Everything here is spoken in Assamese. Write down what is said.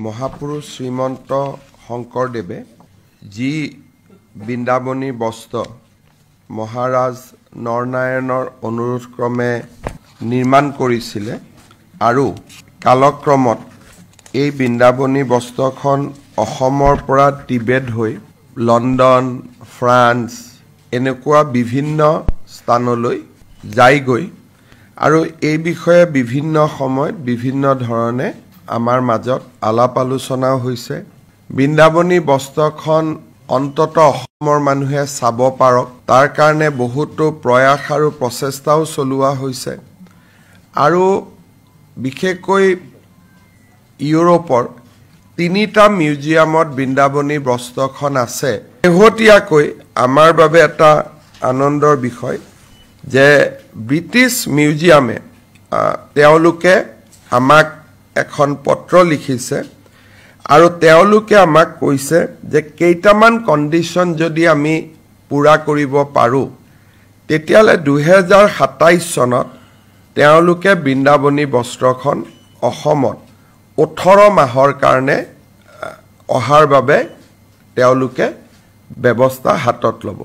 মহাপুৰুষ শ্ৰীমন্ত শংকৰদেৱে যি বৃন্দাবনী বস্ত্ৰ মহাৰাজ নৰনাৰায়ণৰ অনুৰোধক্ৰমে নিৰ্মাণ কৰিছিলে আৰু কালক্ৰমত এই বৃন্দাবনী বস্ত্ৰখন অসমৰ পৰা টিবেট হৈ লণ্ডন ফ্ৰান্স এনেকুৱা বিভিন্ন স্থানলৈ যায়গৈ আৰু এই বিষয়ে বিভিন্ন সময়ত বিভিন্ন ধৰণে আমাৰ মাজত আলাপ আলোচনাও হৈছে বৃন্দাবনী বস্ত্ৰখন অন্তত অসমৰ মানুহে চাব পাৰক তাৰ কাৰণে বহুতো প্ৰয়াস আৰু প্ৰচেষ্টাও চলোৱা হৈছে আৰু বিশেষকৈ ইউৰোপৰ তিনিটা মিউজিয়ামত বৃন্দাবনী বস্ত্ৰখন আছে শেহতীয়াকৈ আমাৰ বাবে এটা আনন্দৰ বিষয় যে ব্ৰিটিছ মিউজিয়ামে তেওঁলোকে আমাক এখন পত্ৰ লিখিছে আৰু তেওঁলোকে আমাক কৈছে যে কেইটামান কণ্ডিশ্যন যদি আমি পুৰা কৰিব পাৰোঁ তেতিয়ালে 2027 চনত তেওঁলোকে বৃন্দাবনী বস্ত্ৰখন অসমত 18 মাহৰ কাৰণে অহাৰ বাবে তেওঁলোকে ব্যৱস্থা হাতত ল'ব